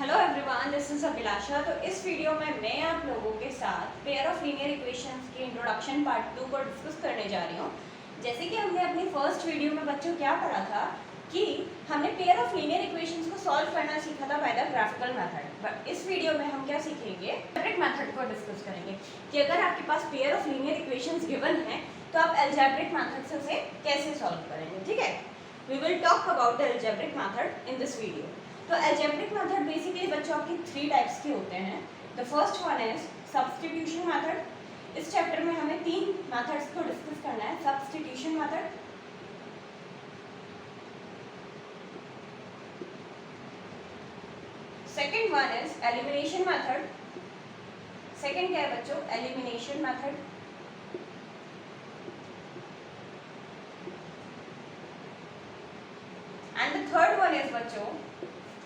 Hello everyone, this is अभिलाषा। तो इस video में मैं आप लोगों के साथ पेयर ऑफ लीनियर इक्वेशंस की इंट्रोडक्शन पार्ट 2 को डिस्कस करने जा रही हूँ। जैसे कि हमने अपनी फर्स्ट वीडियो में बच्चों क्या पढ़ा था कि हमने पेयर ऑफ लीनियर इक्वेशंस को सॉल्व करना सीखा था by the graphical method. But इस वीडियो में हम क्या सीखेंगे, अलजेब्रिक मेथड को डिस्कस करेंगे कि अगर आपके पास pair of linear equations given है तो आप अलजेब्रिक मेथड से उसे कैसे सॉल्व करेंगे। ठीक है, we will talk about the algebraic method in this video. तो अलजेब्रिक मेथड बेसिकली बच्चों आपकी 3 टाइप्स के होते हैं। The first one is substitution method. इस चैप्टर में हमें 3 मेथड्स को डिस्कस करना है। Substitution method, second one is elimination method. Second क्या है बच्चों, elimination method. And the third one is बच्चों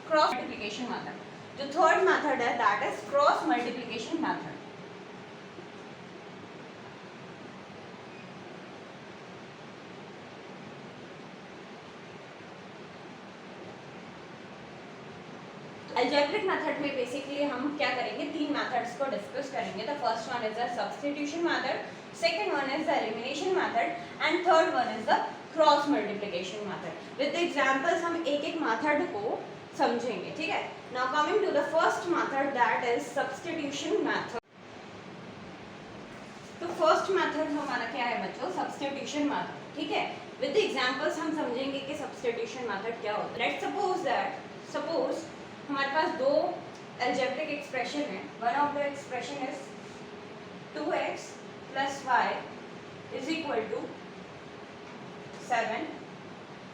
क्रॉस मल्टीप्लिकेशन मेथड। जो थर्ड मेथड है that is cross multiplication method. Algebraic method में बेसिकली हम क्या करेंगे, 3 मेथड्स को डिस्कस करेंगे। The first one is the substitution method, second one is the elimination method and third one is the cross multiplication method. With examples हम एक एक method को समझेंगे। ठीक है, now coming to the first method that is substitution method. तो first method हमारा क्या है बच्चों, सब्स्टिट्यूशन मेथड। ठीक है, विद एग्जांपल्स हम समझेंगे कि सब्स्टिट्यूशन मेथड क्या होता है। लेट्स सपोज हमारे पास 2 अलजेब्रिक एक्सप्रेशन है। One of the expression is 2x + y = 7।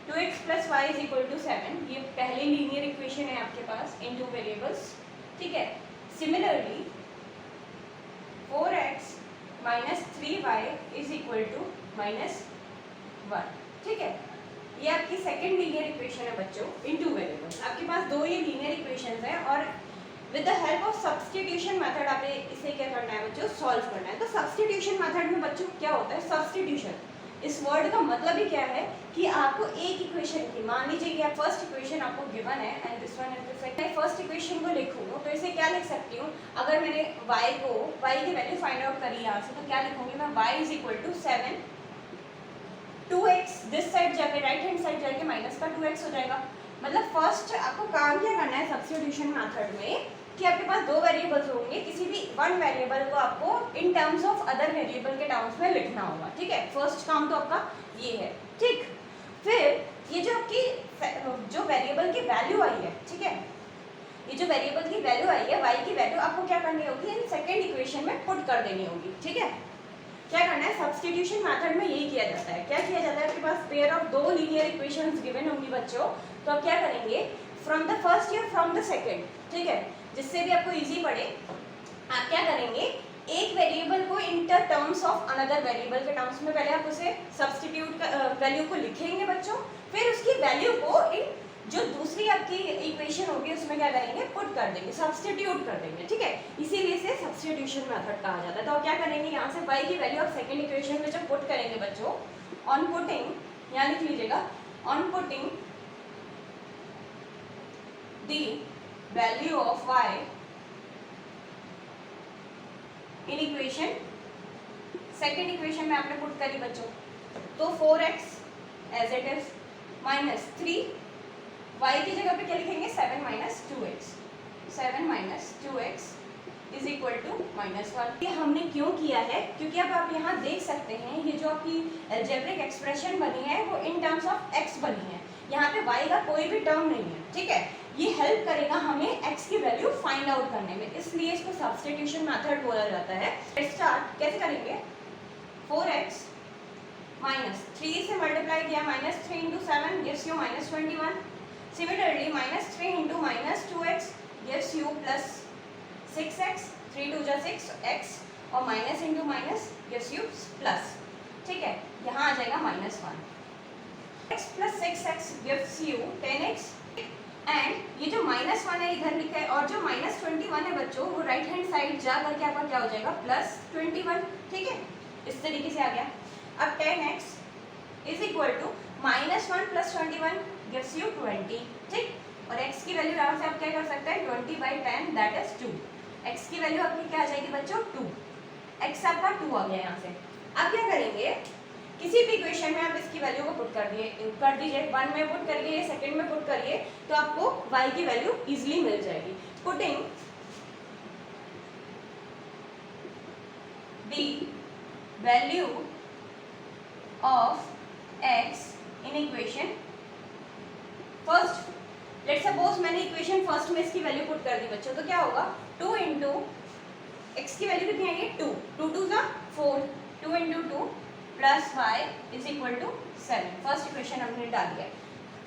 2x + y = 7, ये पहली लीनियर इक्वेशन है आपके पास इन 2 वेरिएबल्स। ठीक है, सिमिलरली 4x - 3y = -1। ठीक है, ये आपकी सेकंड लीनियर इक्वेशन है बच्चों इन 2 वेरिएबल्स। आपके पास 2 ये लीनियर इक्वेशंस हैं और with the help of substitution method आपने इसे क्या करना है बच्चों, सॉल्व करना है। तो सब्स्टिट्यूशन मेथड में बच्चों क्या होता है, सब्स्टिट्यूशन। इस वर्ड का मतलब ही क्या है कि आपको एक इक्वेशन की, मान लीजिए कि आप फर्स्ट इक्वेशन आपको गिवन है and this one is the second. First equation को लिखूँ तो इसे क्या लिख सकती हूँ, अगर मैंने y की वैल्यू फाइंड आउट करी यहाँ से तो क्या लिखूंगी मैं, y = 7। 2x दिस साइड जाके राइट हैंड साइड जाके माइनस का 2x हो जाएगा। मतलब फर्स्ट आपको काम क्या करना है सब्स्टिट्यूशन मेथड में कि आपके पास 2 वेरिएबल्स होंगे, किसी भी 1 वेरिएबल को आपको in terms of other variable के टर्म्स में लिखना होगा। ठीक है, फर्स्ट काम तो आपका ये है। ठीक, फिर ये जो आपकी जो वेरिएबल की वैल्यू आई है, ठीक है, ये जो वेरिएबल की वैल्यू आई है y की वैल्यू आपको क्या करनी होगी, इन सेकेंड इक्वेशन में पुट कर देनी होगी। ठीक है, क्या करना है, सब्स्टिट्यूशन मेथड में यही किया जाता है। क्या किया जाता है, आपके पास pair of 2 linear equations given होंगी बच्चों, तो आप क्या करेंगे, फ्रॉम द फर्स्ट या फ्रॉम द सेकंड, ठीक है, जिससे भी आपको इजी पड़े, आप क्या करेंगे, एक वेरिएबल को in terms of another variable के टर्म्स में पहले आप उसे सब्स्टिट्यूट वैल्यू को लिखेंगे बच्चों, फिर उसकी वैल्यू को इन जो दूसरी आपकी इक्वेशन होगी उसमें क्या करेंगे, पुट कर देंगे, सब्स्टिट्यूट कर देंगे। ठीक है, इसीलिए इसे सब्स्टिट्यूशन मेथड कहा जाता है। तो आप क्या करेंगे, यहाँ से y की वैल्यू आप सेकंड इक्वेशन में जब पुट करेंगे बच्चों, ऑन पुटिंग, यहाँ लिख लीजिएगा, on putting the value of y in equation, second equation में आपने पुट करी बच्चों, तो 4x as it is -3, y की जगह पे क्या लिखेंगे, 7 - 2x, 7 - 2x = -1। ये हमने क्यों किया है, क्योंकि अब आप यहाँ देख सकते हैं ये जो आपकी अलजेब्रिक एक्सप्रेशन बनी है वो इन टर्म्स ऑफ x बनी है, यहाँ पे y का कोई भी टर्म नहीं है। ठीक है, ये हेल्प करेगा हमें x की वैल्यू फाइंड आउट करने में, इसलिए इसको सब्स्टिट्यूशन मेथड बोला जाता है। लेट्स स्टार्ट, कैसे करेंगे, 4x - 3 से मल्टीप्लाई किया, -3 × 7 gives you -21। Similarly, -3 × -2x gives you +6x, 3 × 2 = 6x, और minus into minus gives you plus. ठीक है, यहाँ आ जाएगा -1। x + 6x gives you 10x, and ये जो -1 है इधर लिखा है, और जो -21 है बच्चों वो राइट हैंड साइड जा करके आपका क्या हो जाएगा, +21। ठीक है, इस तरीके से आ गया। अब 10x = -1 + 21 gives you 20। ठीक, और x की वैल्यू यहाँ से आप क्या कर सकते हैं, 20 5/10 दैट इज 2। x की वैल्यू आपकी क्या आ जाएगी बच्चों 2, x आपका 2 आ गया यहाँ से। अब क्या करेंगे, किसी भी इक्वेशन में आप इसकी वैल्यू को पुट कर दीजिए 1 में पुट करिए, सेकंड में पुट करिए, तो आपको y की वैल्यू इजीली मिल जाएगी। Putting the value of x in equation first, let's suppose मैंने इक्वेशन फर्स्ट में इसकी वैल्यू पुट कर दी बच्चों, तो क्या होगा 2 इंटू एक्स की वैल्यू कितनी आएगी 2, 2 2 ज़ा 4, 2 into 2 plus y is equal to 7। First equation हमने डाल दिया,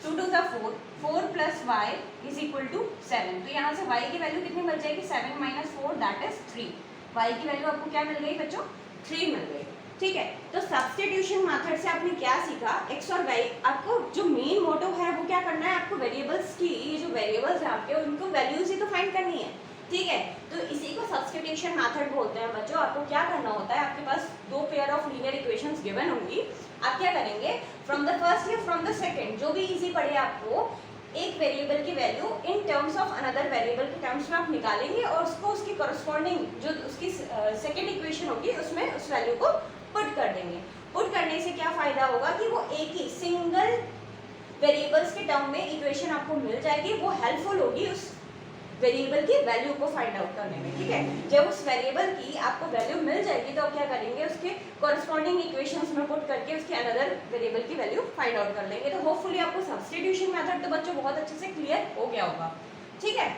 2 2 ज़ा 4, 4 plus y is equal to 7। तो यहाँ से वाई की वैल्यू कितनी बच जाएगी 7 माइनस 4 दैट इज 3। वाई की वैल्यू आपको क्या मिल गई बच्चों 3 मिल गई। ठीक है, तो सब्स्टिट्यूशन मेथड से आपने क्या सीखा, एक्स और वाई, आपको जो मेन मोटिव है वो क्या करना है, आपको वेरिएबल्स की, ये जो वेरिएबल्स है आपके उनको वैल्यूज ही तो फाइंड करनी है। ठीक है, तो इसी को सब्स्टिट्यूशन मेथड बोलते हैं बच्चों। आपको क्या करना होता है, आपके पास दो pair of linear equations given होंगी, आप क्या करेंगे फ्रॉम द फर्स्ट या फ्रॉम द सेकंड, जो भी इजी पड़े आपको, एक वेरिएबल की value in terms of another variable के टर्म्स में आप निकालेंगे और उसको उसकी कॉरस्पॉन्डिंग जो उसकी सेकंड इक्वेशन होगी उसमें उस वैल्यू को पुट कर देंगे। पुट करने से क्या फायदा होगा कि वो एक ही सिंगल वेरिएबल्स के टर्म में इक्वेशन आपको मिल जाएगी, वो हेल्पफुल होगी उस वेरिएबल की वैल्यू को फाइंड आउट करने में। ठीक है, जब उस वेरिएबल की आपको वैल्यू मिल जाएगी तो आप क्या करेंगे, उसके कॉरस्पॉन्डिंग इक्वेशंस में पुट करके उसके अनदर वेरिएबल की वैल्यू फाइंड आउट कर लेंगे। तो होपफुली आपको सब्स्टिट्यूशन मेथड तो बच्चों बहुत अच्छे से क्लियर हो गया होगा। ठीक है,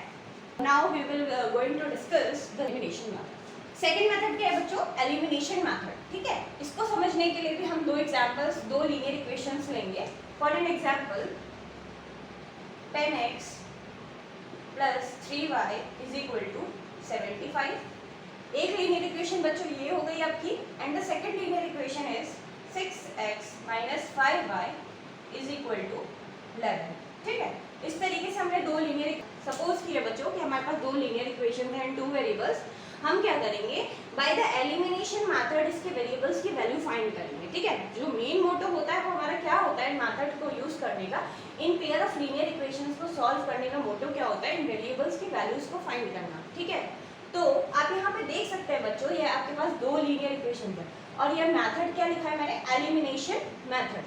now we will going to discuss the elimination method. Second method क्या है बच्चों, एलिमिनेशन मेथड। ठीक है, इसको समझने के लिए भी हम दो एग्जांपल्स, दो लीनियर इक्वेशंस लेंगे। For an example 10x plus 3y is equal to 75। एक लीनियर इक्वेशन बच्चों ये हो गई आपकी, and the second linear equation is 6x minus 5y is equal to 11। ठीक है, इस तरीके से हमने दो लीनियर सपोज किया बच्चों कि हमारे पास दो लीनियर इक्वेशन हैं एंड टू वेरिएबल्स। हम क्या करेंगे, बाय द एलिमिनेशन मेथड इसके वेरिएबल्स की वैल्यू फाइंड करेंगे। ठीक है, जो मेन मोटिव होता है वो हमारा क्या होता है, मेथड को यूज करने का, in pair of linear equations को सॉल्व करने का मोटिव क्या होता है, इन वेरिएबल्स की वैल्यूज को फाइंड करना। ठीक है, तो आप यहाँ पे देख सकते हैं बच्चों, ये आपके पास दो लीनियर इक्वेशन है और ये मेथड क्या लिखा है मैंने, एलिमिनेशन मेथड।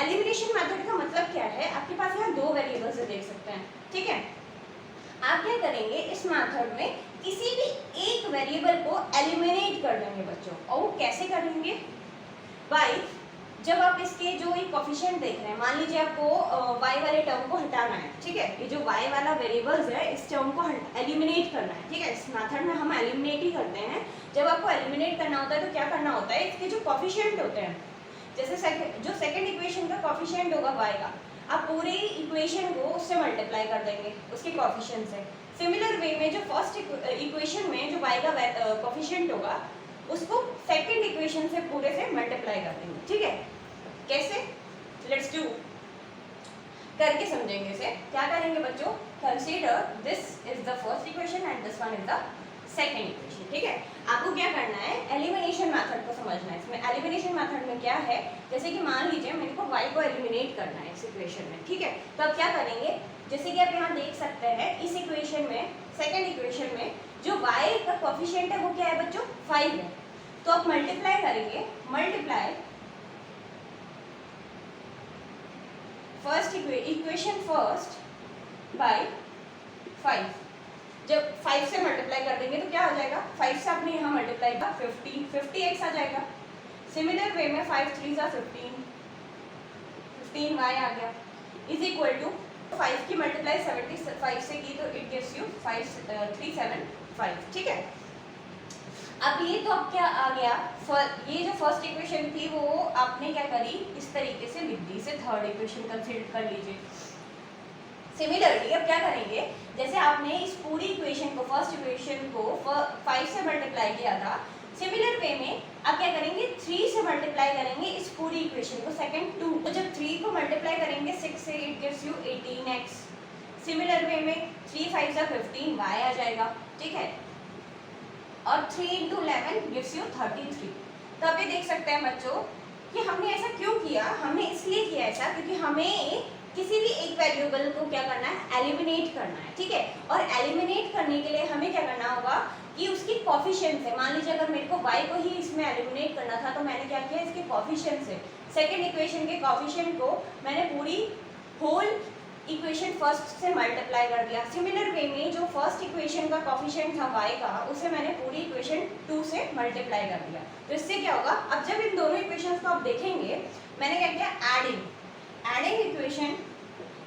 एलिमिनेशन मेथड का मतलब क्या है, आपके पास यहाँ दो वेरिएबल्स है देख सकते हैं। ठीक है, आप क्या करेंगे, इस मेथड में किसी भी एक वेरिएबल को एलिमिनेट कर देंगे बच्चों। और वो कैसे करेंगे, बाय जब आप इसके जो एक कोफिशिएंट देख रहे हैं, मान लीजिए आपको y वाले टर्म को हटाना है। ठीक है, ये जो y वाला वेरिएबल्स है इस टर्म को एलिमिनेट करना है। ठीक है, इस मेथड में हम एलिमिनेट ही करते हैं। जब आपको एलिमिनेट करना होता है तो क्या करना होता है, इसके जो कोफिशिएंट होते हैं, जैसे जो सेकंड इक्वेशन का कोफिशिएंट होगा y का, आप पूरे इक्वेशन को उससे मल्टीप्लाई कर देंगे उसके कोफिशिएंट से। सिमिलर वे में जो फर्स्ट इक्वेशन में जो y का कोफिशिएंट होगा उसको सेकंड इक्वेशन से पूरे से मल्टीप्लाई कर देंगे। ठीक है, कैसे, लेट्स डू, करके समझेंगे इसे। क्या करेंगे बच्चों, consider this is the first equation and this one is the second equation. ठीक है, आपको क्या करना है, एलिमिनेशन मेथड को समझना है। इसमें एलिमिनेशन मेथड में क्या है, जैसे कि मान लीजिए मेरे को y को एलिमिनेट करना है इस इक्वेशन में। ठीक है, तो आप क्या करेंगे, जैसे कि आप यहाँ देख सकते हैं इस इक्वेशन में, सेकंड इक्वेशन में जो y का कोफिशिएंट है वो क्या है बच्चों 5 है। तो आप मल्टीप्लाई करेंगे, multiply first equation first by 5। जब 5 से मल्टीप्लाई कर देंगे तो क्या हो जाएगा, 5 से आपने यहाँ मल्टीप्लाई का 50x आ जाएगा। सिमिलर वे में 5 3 ज़ा 15y आ गया इज इक्वल टू 5 की मल्टीप्लाई 75 से की तो इट गिव्स यू 375। ठीक है, अब ये तो अब क्या आ गया, ये जो फर्स्ट इक्वेशन थी वो आपने क्या करी, इस तरीके से लिख दी, इसे थर्ड इक्वेशन कंसीडर कर लीजिए। सिमिलरली अब क्या करेंगे, जैसे आपने इस पूरी इक्वेशन को, फर्स्ट इक्वेशन को 5 से मल्टीप्लाई किया था, सिमिलर वे में आप क्या करेंगे 3 से मल्टीप्लाई करेंगे इस पूरी इक्वेशन को, सेकंड 2। तो जब 3 को मल्टीप्लाई करेंगे 6 से it gives you 18x। Similar way में 3 5 ज़ा 15y आ जाएगा। ठीक है, और 3 × 11 गिव्स यू 33। तो आप ये देख सकते हैं बच्चों कि हमने ऐसा क्यों किया, हमने इसलिए किया ऐसा क्योंकि हमें किसी भी एक वेरिएबल को क्या करना है, एलिमिनेट करना है, ठीक है। और एलिमिनेट करने के लिए हमें क्या करना होगा कि उसकी कोफिशिएंट है, मान लीजिए अगर मेरे को y को ही इसमें एलिमिनेट करना था तो मैंने क्या किया, इसके कोफिशिएंट से सेकंड इक्वेशन के कोफिशिएंट को मैंने पूरी होल इक्वेशन फर्स्ट से मल्टीप्लाई कर दिया। सिमिलर वे में जो फर्स्ट इक्वेशन का कोफिशिएंट था y का, उसे मैंने पूरी इक्वेशन 2 से मल्टीप्लाई कर दिया। तो इससे क्या होगा, अब जब इन दोनों इक्वेशंस को आप देखेंगे, मैंने क्या किया, एडिंग इक्वेशन,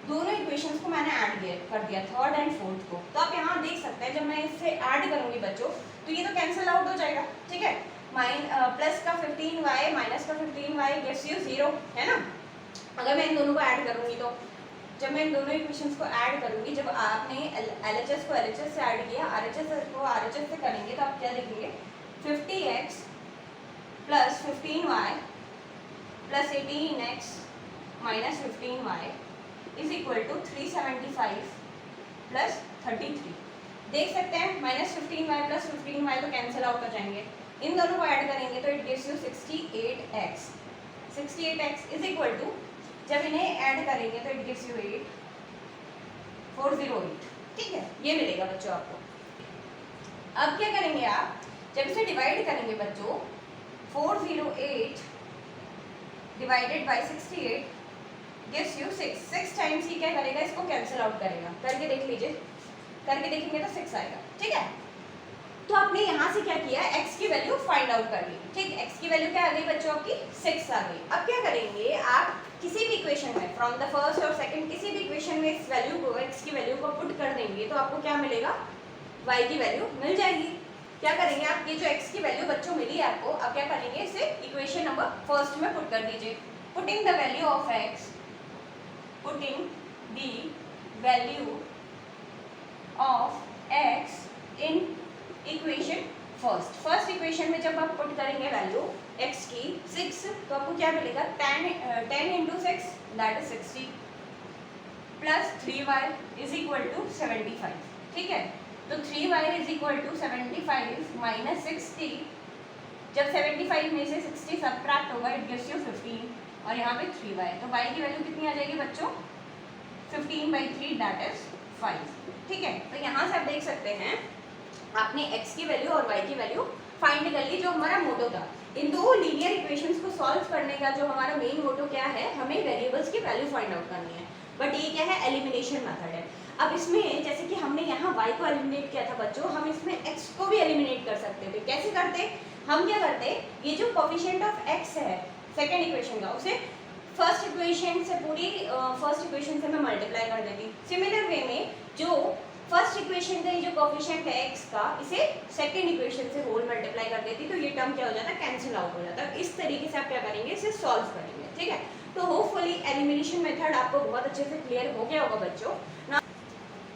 दोनों इक्वेशंस को मैंने ऐड कर दिया, थर्ड एंड फोर्थ को। तो आप यहाँ देख सकते हैं जब मैं इससे ऐड करूंगी बच्चों तो ये तो कैंसिल आउट हो जाएगा, ठीक है। प्लस का 15y माइनस का 15y गिव्स यू 0, है ना। अगर मैं इन दोनों को ऐड करूंगी तो जब मैं इन दोनों इक्वेशंस को ऐड करूंगी, जब आपने LHS को LHS से ऐड किया, RHS को RHS से करेंगे तो आप क्या लिखेंगे, 50x plus 15y plus 18x minus 15y is equal to 375 plus 33। देख सकते हैं माइनस 15y प्लस 15y तो कैंसिल आउट हो जाएंगे, इन दोनों को ऐड करेंगे तो it gives you 68x। 68x is equal to, जब इन्हें ऐड करेंगे तो इट गिव्स यू 8408, ठीक है, ये मिलेगा बच्चों आपको। अब क्या करेंगे आप, जब इसे डिवाइड करेंगे बच्चों, 408 divided by 68 gives you 6। 6 times ही क्या करेगा, इसको कैंसिल आउट करेगा। करके देख लीजिए, करके देखेंगे तो 6 आएगा, ठीक है। तो आपने यहाँ से क्या किया, x की वैल्यू फाइंड आउट कर ली, ठीक। x की वैल्यू क्या आ गई बच्चों, आपकी 6 आ गई। अब क्या करेंगे आप, किसी भी इक्वेशन में फ्रॉम द फर्स्ट और सेकंड किसी भी इक्वेशन में इस वैल्यू को, x की वैल्यू को पुट कर देंगे तो आपको क्या मिलेगा, y की वैल्यू मिल जाएगी। क्या करेंगे आप, ये जो x की वैल्यू बच्चों मिली है आपको, अब क्या करेंगे, इसे इक्वेशन नंबर फर्स्ट में पुट कर दीजिए। Putting the value of x, putting the value of x in equation first equation में जब आप पुट करेंगे वैल्यू x की 6, तो आपको क्या मिलेगा, 10 into 6 that is 60 plus 3y is equal to 75, ठीक है। तो 3y is equal to 75 minus 60, जब 75 में से 60 सबट्रैक्ट होगा इट गिव्स यू 15 और यहाँ पे 3y, तो y की वैल्यू कितनी आ जाएगी बच्चों, 15/3 दैट इज 5, ठीक है। तो यहाँ से आप देख सकते हैं आपने x की वैल्यू और y की वैल्यू फाइंड कर ली। जो हमारा मोटो था, इन दो लीनियर इक्वेशंस को सॉल्व करने का जो हमारा मेन मोटो क्या है, हमें वेरिएबल्स की वैल्यू फाइंड आउट करनी है। बट ये क्या है, एलिमिनेशन मेथड है। अब इसमें जैसे कि हमने यहाँ y को एलिमिनेट किया था बच्चों, हम इसमें x को भी एलिमिनेट कर सकते थे। कैसे करते, हम क्या करते, ये जो कोफिशिएंट ऑफ x है सेकेंड इक्वेशन का, उसे फर्स्ट इक्वेशन से पूरी फर्स्ट इक्वेशन से मैं मल्टीप्लाई कर देती। सिमिलर वे में जो फर्स्ट इक्वेशन का ये जो कोफिशिएंट है x का, इसे सेकंड इक्वेशन से होल मल्टीप्लाई कर देती, तो ये टर्म क्या हो जाता है, कैंसिल आउट हो जाता है। इस तरीके से आप क्या करेंगे, इसे सॉल्व करेंगे, ठीक है। तो होपफुली एलिमिनेशन मेथड आपको बहुत अच्छे से क्लियर हो गया होगा बच्चों।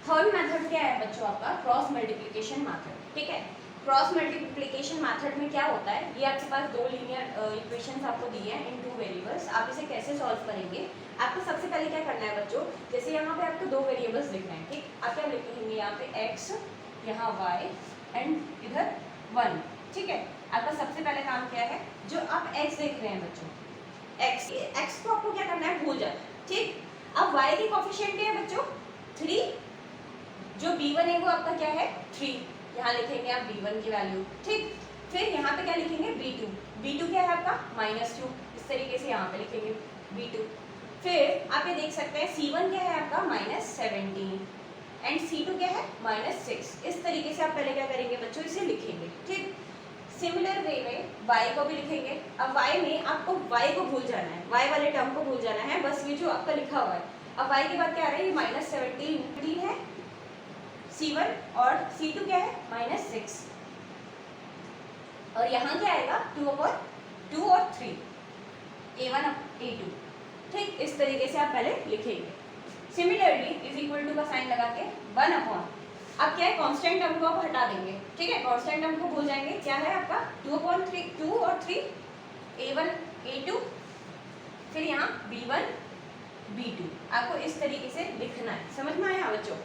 थर्ड मेथड क्या है बच्चों, आपका क्रॉस मल्टीप्लिकेशन मेथड, ठीक है। क्रॉस मल्टीप्लिकेशन मेथड में क्या होता है, ये आपके पास दो लीनियर इक्वेशंस आपको दिए हैं इन टू वेरिएबल्स, आप इसे कैसे सॉल्व करेंगे। आपको सबसे पहले क्या करना है बच्चों, जैसे यहाँ पे आपको दो वेरिएबल्स दिख रहे हैं, ठीक, आप क्या लिखेंगे, यहाँ पे x, यहाँ y एंड इधर 1, ठीक है। आपका सबसे पहले काम क्या है, जो आप x देख रहे हैं बच्चों, x को आपको क्या करना है, भूल जाना, ठीक। अब y की कोफिशिएंट क्या है बच्चों, 3, जो b1 है वो आपका क्या है, 3, यहाँ लिखेंगे आप b1 की वैल्यू, ठीक। फिर यहाँ पे क्या लिखेंगे, b2 क्या है आपका -2, इस तरीके से यहाँ पे लिखेंगे b2। फिर आप ये देख सकते हैं c1 क्या है आपका -17 एंड c2 क्या है -6। इस तरीके से आप पहले क्या करेंगे बच्चों, इसे लिखेंगे, ठीक। सिमिलर वे में y को भी लिखेंगे। अब y में आपको y को भूल जाना है, y वाले टर्म को भूल जाना है, बस ये जो आपका लिखा हुआ है। अब y के बाद क्या आ रहा है, ये -17 है c1 और c2 क्या है -6, और यहाँ क्या आएगा 2/2 और 3, a1 a2, ठीक। इस तरीके से आप पहले लिखेंगे। सिमिलरली इज इक्वल टू का साइन लगा के 1/, अब क्या है, कांस्टेंट टर्म को आप हटा देंगे, ठीक है, कांस्टेंट टर्म को भूल जाएंगे। क्या है आपका 2/3, 2 और 3, a1 a2, फिर यहाँ b1 b2, आपको इस तरीके से लिखना है। समझ में आया बच्चों,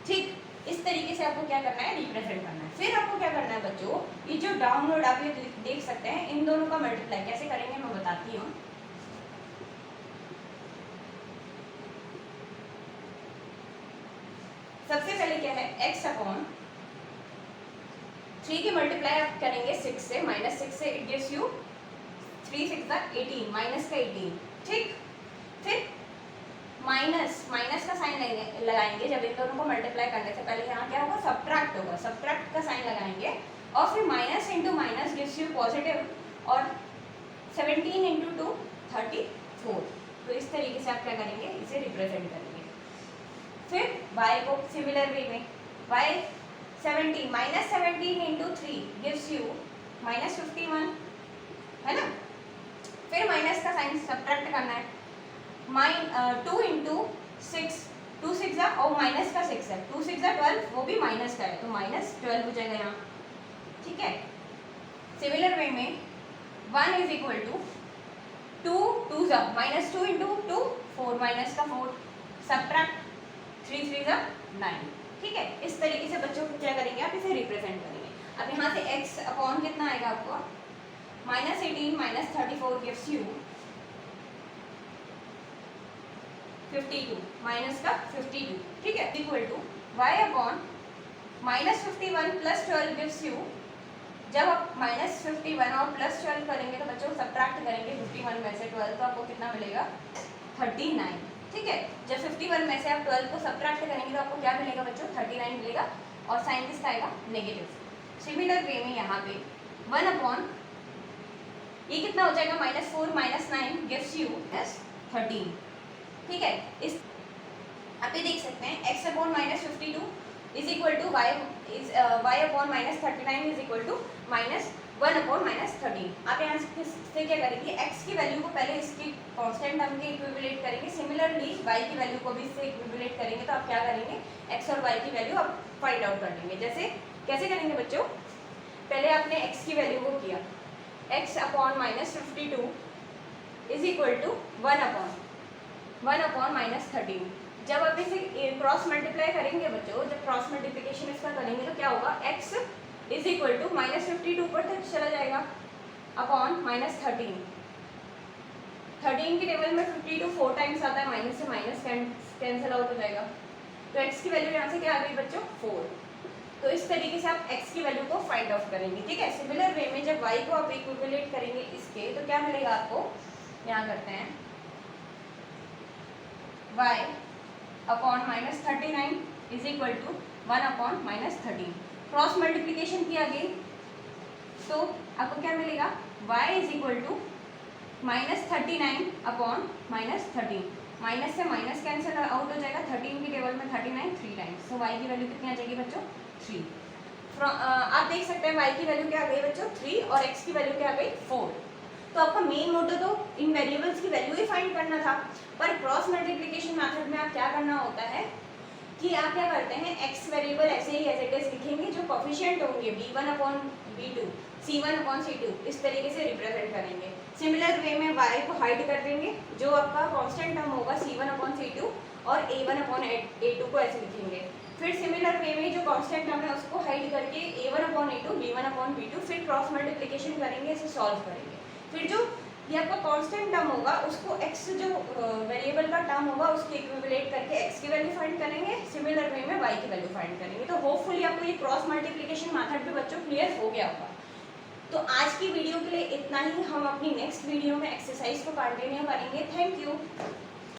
ठीक। इस तरीके से आपको क्या करना है, रिप्रेजेंट करना है। फिर आपको क्या करना है बच्चों, ये जो डाउनवर्ड आप ये देख सकते हैं, इन दोनों का मल्टीप्लाई कैसे करेंगे मैं बताती हूँ। x अपॉन 3 की मल्टीप्लाई आप करेंगे 6 से, माइनस 6 से, इट गिव्स यू 3 6 18, माइनस का 18, ठीक। फिर माइनस का साइन लगाएंगे जब इन दोनों को मल्टीप्लाई करने से पहले यहाँ क्या होगा, सब्ट्रैक्ट होगा, सब्ट्रैक्ट का साइन लगाएंगे और फिर minus into minus gives you positive और 17 इंटू 2 34। तो इस तरीके से आप क्या करेंगे, इसे रिप्रेजेंट करेंगे। फिर y को सिमिलर वे में y 17 minus 17 into 3 gives you minus 51, है ना। फिर माइनस का साइन सब्ट्रैक्ट करना है, 2 इंटू 6, 2 6 और माइनस का 6 है, 2 6 12, वो भी माइनस का है तो माइनस 12 हो जाएगा यहाँ, ठीक है। सिमिलर वे में 1 is equal to 2 2 minus 2 into 2 4, minus का 4, सब्ट्रैक्ट 3 3 9, ठीक है। इस तरीके से बच्चों को क्या करेंगे, आप इसे रिप्रेजेंट करेंगे। अब यहाँ से x अपॉन कितना आएगा आपको, minus 18 minus 34 gives you 52, minus का 52, ठीक है, equal to y upon minus 51 plus 12 gives you, जब आप माइनस 51 और प्लस 12 करेंगे तो बच्चों सब्ट्रैक्ट करेंगे 51 में से 12 तो आपको कितना मिलेगा, 39, ठीक है। जब 51 में से आप 12 को सब्ट्रैक्ट करेंगे तो आपको क्या मिलेगा बच्चों, 39 मिलेगा और साइन किसका आएगा, नेगेटिव। सिमिलर वे में यहाँ पे 1 अपॉन ये कितना हो जाएगा, माइनस 4 माइनस 9 गिव्स यू 13, ठीक है। इस आप ये देख सकते हैं x upon minus 52 is equal to y upon minus 39 is equal to minus 1 upon minus 13। आप यहाँ से क्या करेंगे, x की वैल्यू को पहले इसकी कांस्टेंट टर्म के इक्विवेलेंट करेंगे, सिमिलरली y की वैल्यू को भी इससे इक्विवेलेंट करेंगे। तो आप क्या करेंगे, x और y की वैल्यू आप फाइंड आउट कर लेंगे। जैसे कैसे करेंगे बच्चों, पहले आपने x की वैल्यू को किया, x upon minus 52 is equal to 1 upon minus 13। जब आप इसे क्रॉस मल्टीप्लाई करेंगे बच्चों, जब क्रॉस मल्टीप्लिकेशन इसका करेंगे तो क्या होगा, x is equal to minus 52 पर तक चला जाएगा अपॉन माइनस 13 की टेबल में 52 4 टाइम्स आता है, माइनस से माइनस कैंसिल आउट हो जाएगा। तो x की वैल्यू यहाँ से क्या आ गई बच्चों, 4। तो इस तरीके से आप x की वैल्यू को फाइंड आउट करेंगे, ठीक है। सिमिलर वे में जब y को आप इक्विवेलेंट करेंगे इसके, तो क्या मिलेगा आपको, यहाँ करते हैं y upon minus 39 is equal to 1 upon minus 13। Cross multiplication किया गई तो आपको क्या मिलेगा, y is equal to minus 39 upon minus 13, minus से माइनस कैंसिल आउट हो जाएगा, 13 की टेबल में 39 3 टाइम्स, तो y की वैल्यू कितनी आ जाएगी बच्चों, 3। आप देख सकते हैं y की वैल्यू क्या आ गई बच्चों, 3 और x की वैल्यू क्या आ गई, 4। तो आपका मेन मोटो तो इन वेरिएबल्स की वैल्यू ही फाइंड करना था, पर क्रॉस मल्टीप्लिकेशन मेथड में आप क्या करना होता है कि आप क्या करते हैं, x वेरिएबल ऐसे ही एज इट इज लिखेंगे, जो कोफिशिएंट होंगे b1 upon b2 c1 upon c2 इस तरीके से रिप्रेजेंट करेंगे। सिमिलर वे में y को हाइड कर देंगे, जो आपका कांस्टेंट टर्म होगा c1 अपॉन c2 और a1 अपॉन a2 को ऐसे लिखेंगे। फिर सिमिलर वे में जो कांस्टेंट टर्म है उसको हाइड करके a1 upon a2 b1 upon b2, फिर क्रॉस मल्टीप्लिकेशन करेंगे, इसे सॉल्व करेंगे। फिर जो ये आपका कांस्टेंट टर्म होगा उसको x जो वेरिएबल का टर्म होगा उसको इक्विवेलेंट करके x की वैल्यू फाइंड करेंगे, सिमिलर वे में y की वैल्यू फाइंड करेंगे। तो होपफुली आपको ये क्रॉस मल्टीप्लिकेशन मेथड भी बच्चों क्लियर हो गया होगा। तो आज की वीडियो के लिए इतना ही, हम अपनी नेक्स्ट वीडियो में एक्सरसाइज को कंटिन्यू करेंगे। Thank you.